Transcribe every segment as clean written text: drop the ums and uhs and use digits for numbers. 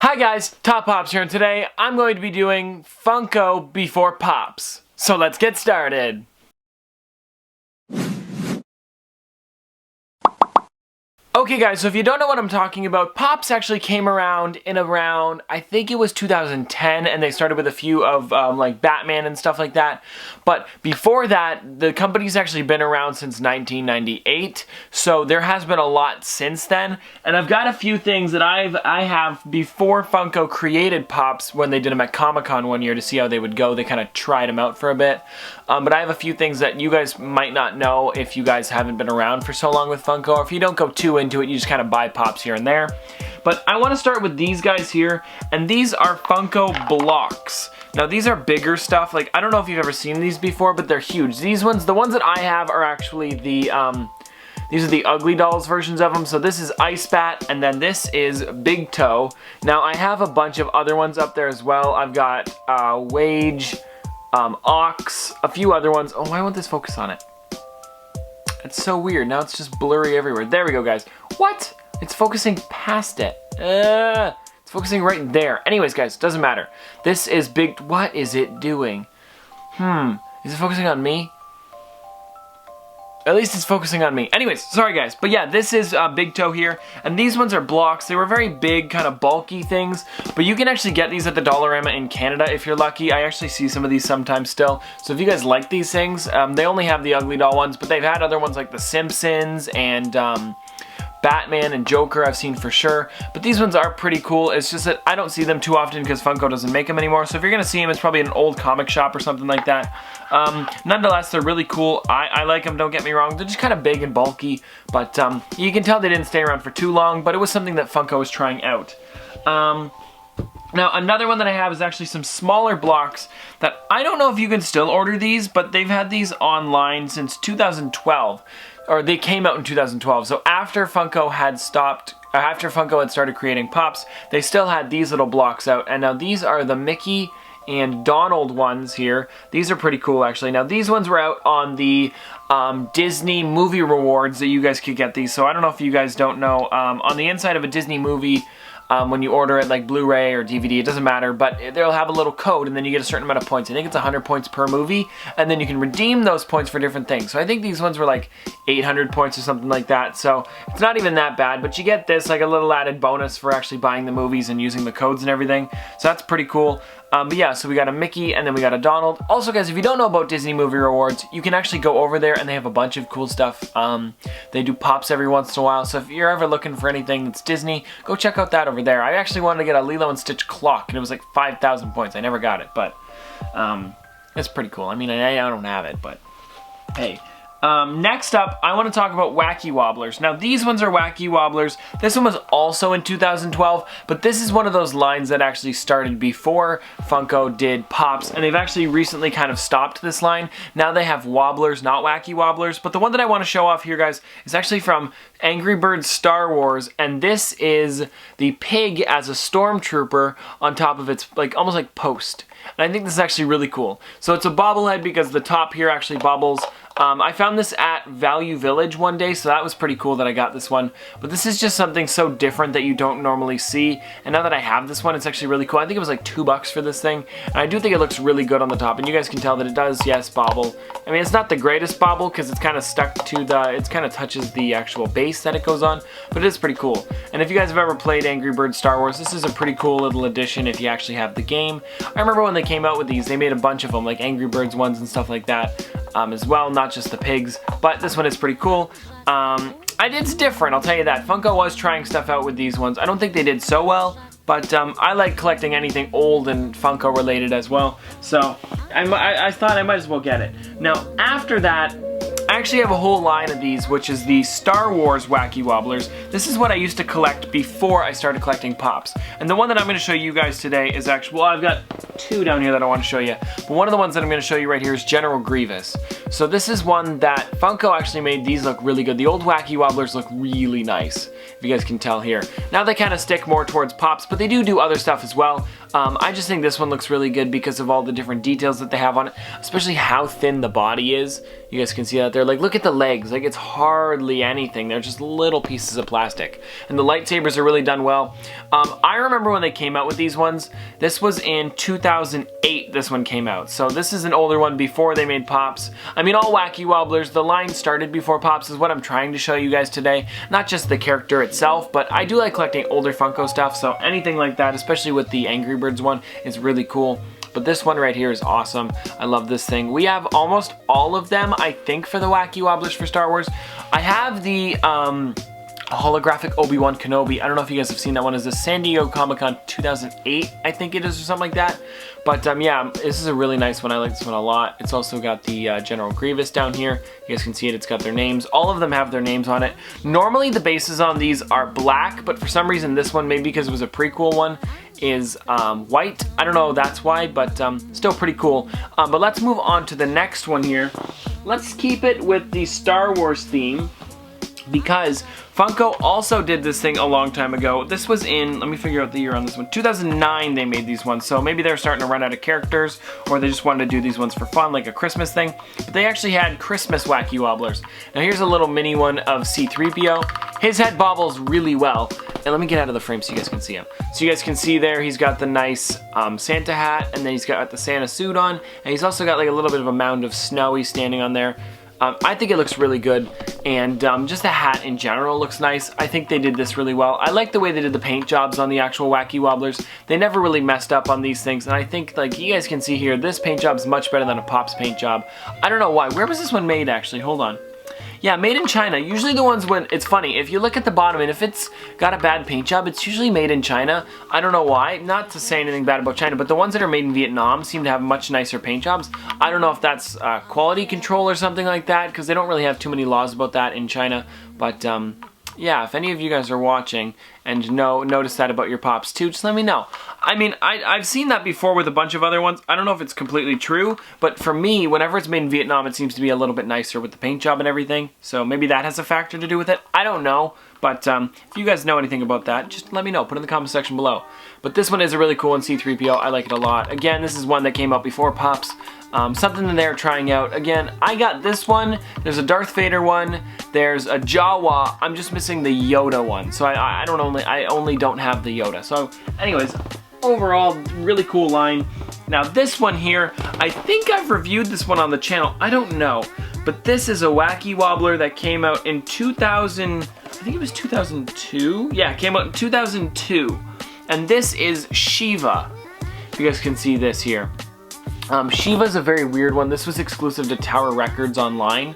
Hi guys, Top Pops here, and today I'm going to be doing Funko before Pops. So let's get started. Okay guys, so if you don't know what I'm talking about, Pops actually came around in around, I think it was 2010, and they started with a few of like Batman and stuff like that. But before that, the company's actually been around since 1998, so there has been a lot since then. And I've got a few things that I have before Funko created Pops when they did them at Comic-Con one year to see how they would go. They kind of tried them out for a bit. But I have a few things that you guys might not know if you guys haven't been around for so long with Funko, or if you don't go too into it, you just kind of buy Pops here and there. But I want to start with these guys here, and these are Funko blocks. Now these are bigger stuff. Like, I don't know if you've ever seen these before, but they're huge. These ones, the ones that I have are actually the these are the Ugly Dolls versions of them. So this is Ice Bat, and then this is Big Toe. Now I have a bunch of other ones up there as well. I've got Wage, Ox, a few other ones. Oh, why won't this focus on it? It's so weird. Now it's just blurry everywhere. There we go, guys. What? It's focusing past it. It's focusing right there. Anyways, guys, doesn't matter. This is Big... What is it doing? Is it focusing on me? At least it's focusing on me. Anyways, sorry guys. But yeah, this is Big Toe here. And these ones are blocks. They were very big, kind of bulky things. But you can actually get these at the Dollarama in Canada if you're lucky. I actually see some of these sometimes still. So if you guys like these things, they only have the Ugly Doll ones. But they've had other ones like The Simpsons and... Batman and Joker I've seen for sure, but these ones are pretty cool. It's just that I don't see them too often because Funko doesn't make them anymore, so if you're gonna see them, it's probably in an old comic shop or something like that. Nonetheless, they're really cool. I like them, don't get me wrong. They're just kind of big and bulky, but you can tell they didn't stay around for too long, but it was something that Funko was trying out. Now, another one that I have is actually some smaller blocks that I don't know if you can still order these, but they've had these online since 2012. Or they came out in 2012. So after Funko had started creating Pops, they still had these little blocks out. And now these are the Mickey and Donald ones here. These are pretty cool, actually. Now these ones were out on the Disney movie rewards that you guys could get these. So I don't know if you guys don't know. On the inside of a Disney movie, when you order it like Blu-ray or DVD, it doesn't matter, but they'll have a little code and then you get a certain amount of points. I think it's 100 points per movie, and then you can redeem those points for different things. So I think these ones were like 800 points or something like that, so it's not even that bad, but you get this like a little added bonus for actually buying the movies and using the codes and everything, so that's pretty cool. But yeah, so we got a Mickey and then we got a Donald. Also guys, if you don't know about Disney Movie Rewards, you can actually go over there and they have a bunch of cool stuff. They do Pops every once in a while, so if you're ever looking for anything that's Disney, go check out that over there. I actually wanted to get a Lilo and Stitch clock and it was like 5,000 points. I never got it, but it's pretty cool. I mean, I don't have it, but hey. Next up, I want to talk about Wacky Wobblers. Now, these ones are Wacky Wobblers. This one was also in 2012, but this is one of those lines that actually started before Funko did Pops, and they've actually recently kind of stopped this line. Now they have Wobblers, not Wacky Wobblers, but the one that I want to show off here, guys, is actually from Angry Birds Star Wars, and this is the pig as a stormtrooper on top of its, like, almost like post. And I think this is actually really cool. So it's a bobblehead because the top here actually bubbles. I found this at Value Village one day, so that was pretty cool that I got this one. But this is just something so different that you don't normally see. And now that I have this one, it's actually really cool. I think it was like $2 for this thing. And I do think it looks really good on the top. And you guys can tell that it does, yes, bobble. I mean, it's not the greatest bobble because it's kind of stuck to the, it kind of touches the actual base that it goes on. But it is pretty cool. And if you guys have ever played Angry Birds Star Wars, this is a pretty cool little addition if you actually have the game. I remember when they came out with these, they made a bunch of them, like Angry Birds ones and stuff like that. As well, not just the pigs, but this one is pretty cool. It's different, I'll tell you that. Funko was trying stuff out with these ones. I don't think they did so well, but I like collecting anything old and Funko related as well, so I thought I might as well get it. Now, after that, I actually have a whole line of these, which is the Star Wars Wacky Wobblers. This is what I used to collect before I started collecting Pops. And the one that I'm going to show you guys today is actually, well, I've got two down here that I want to show you. But one of the ones that I'm going to show you right here is General Grievous. So this is one that Funko actually made. These look really good. The old Wacky Wobblers look really nice, if you guys can tell here. Now they kind of stick more towards Pops, but they do other stuff as well. I just think this one looks really good because of all the different details that they have on it, especially how thin the body is. You guys can see that there. Like, look at the legs. Like, it's hardly anything. They're just little pieces of plastic. And the lightsabers are really done well. I remember when they came out with these ones. This was in 2008 this one came out. So this is an older one before they made Pops. I mean, all Wacky Wobblers, the line started before Pops is what I'm trying to show you guys today. Not just the character itself, but I do like collecting older Funko stuff. So anything like that, especially with the Angry Birds one, is really cool. But this one right here is awesome. I love this thing. We have almost all of them, I think, for the Wacky Wobblers for Star Wars. I have the holographic Obi-Wan Kenobi. I don't know if you guys have seen that one. It's the San Diego Comic-Con 2008, I think it is, or something like that. But yeah, this is a really nice one. I like this one a lot. It's also got the General Grievous down here. You guys can see it. It's got their names. All of them have their names on it. Normally the bases on these are black, but for some reason this one, maybe because it was a prequel one, is white. I don't know, that's why, but still pretty cool. But let's move on to the next one here. Let's keep it with the Star Wars theme, because Funko also did this thing a long time ago. This was in, let me figure out the year on this one, 2009 they made these ones, so maybe they're starting to run out of characters, or they just wanted to do these ones for fun, like a Christmas thing. But they actually had Christmas Wacky Wobblers. Now here's a little mini one of C-3PO. His head bobbles really well. And let me get out of the frame so you guys can see him. So you guys can see there, he's got the nice Santa hat, and then he's got the Santa suit on, and he's also got like a little bit of a mound of snow he's standing on there. I think it looks really good, and just the hat in general looks nice. I think they did this really well. I like the way they did the paint jobs on the actual Wacky Wobblers. They never really messed up on these things, and I think, like you guys can see here, this paint job is much better than a Pops paint job. I don't know why. Where was this one made, actually? Hold on. Yeah, made in China. Usually the ones when, it's funny, if you look at the bottom and if it's got a bad paint job, it's usually made in China. I don't know why, not to say anything bad about China, but the ones that are made in Vietnam seem to have much nicer paint jobs. I don't know if that's quality control or something like that, because they don't really have too many laws about that in China, but yeah, if any of you guys are watching and notice that about your Pops too, just let me know. I mean, I've seen that before with a bunch of other ones. I don't know if it's completely true, but for me, whenever it's made in Vietnam, it seems to be a little bit nicer with the paint job and everything. So maybe that has a factor to do with it. I don't know, but if you guys know anything about that, just let me know. Put it in the comment section below. But this one is a really cool one, C-3PO. I like it a lot. Again, this is one that came out before Pops. Something that they're trying out. Again, I got this one. There's a Darth Vader one. There's a Jawa. I'm just missing the Yoda one. So I only don't have the Yoda. So anyways, overall, really cool line. Now this one here, I think I've reviewed this one on the channel. I don't know. But this is a Wacky Wobbler that came out in 2000, I think it was 2002? Yeah, it came out in 2002. And this is Shiva. If you guys can see this here. Shiva's a very weird one. This was exclusive to Tower Records online.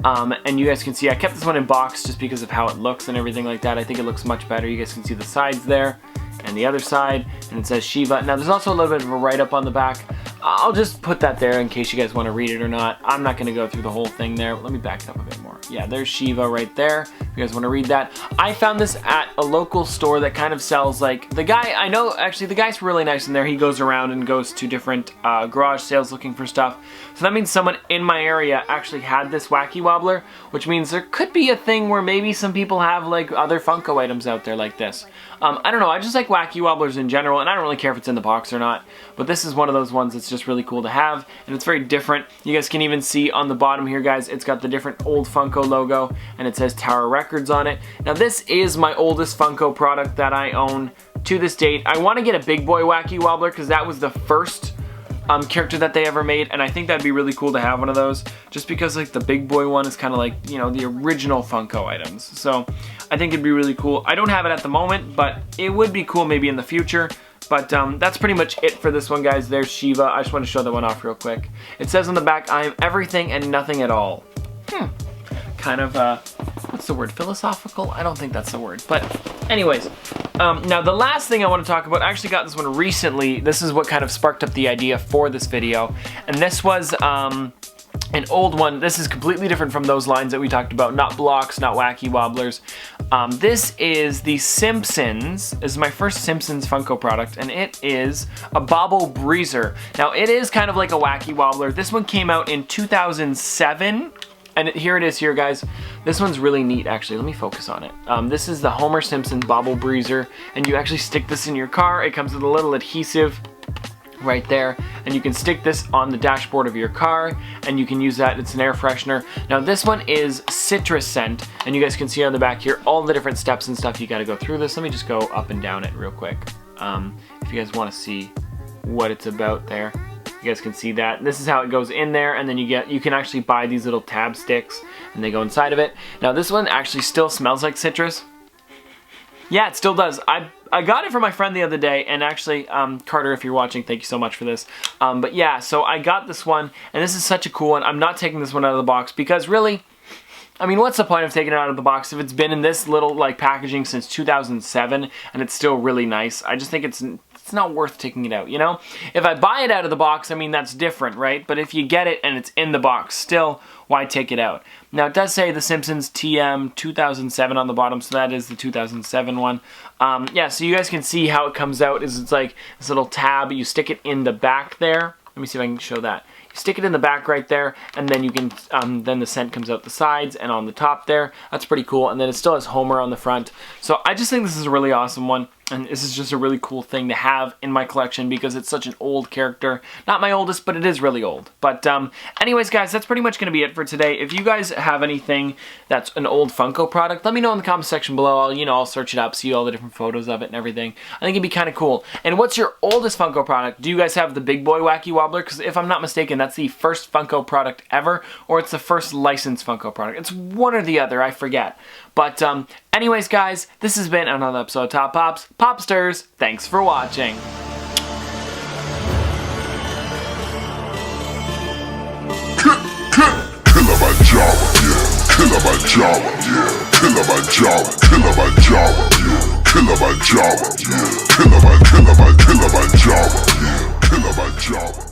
And you guys can see I kept this one in box just because of how it looks and everything like that. I think it looks much better. You guys can see the sides there and the other side, and it says Shiva. Now there's also a little bit of a write-up on the back. I'll just put that there in case you guys want to read it or not. I'm not going to go through the whole thing there. Let me back it up a bit more. Yeah, there's Shiva right there. If you guys want to read that. I found this at a local store that kind of sells, like, the guy, I know, actually, the guy's really nice in there. He goes around and goes to different garage sales looking for stuff. So that means someone in my area actually had this Wacky Wobbler, which means there could be a thing where maybe some people have, like, other Funko items out there like this. I don't know, I just like Wacky Wobblers in general, and I don't really care if it's in the box or not, but this is one of those ones that's just really cool to have, and it's very different. You guys can even see on the bottom here, guys, it's got the different old Funko logo, and it says Tower Records on it. Now this is my oldest Funko product that I own to this date. I want to get a big boy Wacky Wobbler because that was the first character that they ever made, and I think that'd be really cool to have one of those, just because like the big boy one is kind of like, you know, the original Funko items. So I think it'd be really cool. I don't have it at the moment, but it would be cool maybe in the future. But that's pretty much it for this one, guys. There's Shiva. I just want to show that one off real quick. It says on the back, I am everything and nothing at all. Kind of, what's the word? Philosophical? I don't think that's the word. But anyways, now the last thing I want to talk about, I actually got this one recently. This is what kind of sparked up the idea for this video. And this was an old one. This is completely different from those lines that we talked about. Not blocks, not wacky wobblers. This is the Simpsons. This is my first Simpsons Funko product, and it is a Bobble Breezer. Now, it is kind of like a wacky wobbler. This one came out in 2007. And here it is here, guys. This one's really neat, actually. Let me focus on it. This is the Homer Simpson Bobble Breezer, and you actually stick this in your car. It comes with a little adhesive right there, and you can stick this on the dashboard of your car, and you can use that. It's an air freshener. Now, this one is citrus scent, and you guys can see on the back here all the different steps and stuff you got to go through this. Let me just go up and down it real quick. If you guys want to see what it's about there. You guys can see that. This is how it goes in there, and then you can actually buy these little tab sticks, and they go inside of it. Now, this one actually still smells like citrus. Yeah, it still does. I got it from my friend the other day, and actually, Carter, if you're watching, thank you so much for this. But yeah, so I got this one, and this is such a cool one. I'm not taking this one out of the box because really, I mean, what's the point of taking it out of the box if it's been in this little like packaging since 2007 and it's still really nice? I just think it's not worth taking it out, you know? If I buy it out of the box, I mean, that's different, right? But if you get it and it's in the box still, why take it out? Now, it does say The Simpsons TM 2007 on the bottom, so that is the 2007 one. Yeah, so you guys can see how it comes out. It's like this little tab. You stick it in the back there. Let me see if I can show that. You stick it in the back right there, and then you can, then the scent comes out the sides and on the top there. That's pretty cool. And then it still has Homer on the front. So I just think this is a really awesome one. And this is just a really cool thing to have in my collection because it's such an old character. Not my oldest, but it is really old. But anyways, guys, that's pretty much going to be it for today. If you guys have anything that's an old Funko product, let me know in the comment section below. I'll search it up, see all the different photos of it and everything. I think it'd be kind of cool. And what's your oldest Funko product? Do you guys have the Big Boy Wacky Wobbler? Because if I'm not mistaken, that's the first Funko product ever, or it's the first licensed Funko product. It's one or the other, I forget. But anyways, guys, this has been another episode of Top Pops. Popsters, thanks for watching. Kilimanjaro, yeah. Kilimanjaro, yeah. Kilimanjaro, Kilimanjaro, yeah. Kilimanjaro, yeah. Kilimanjaro, yeah. Kilimanjaro.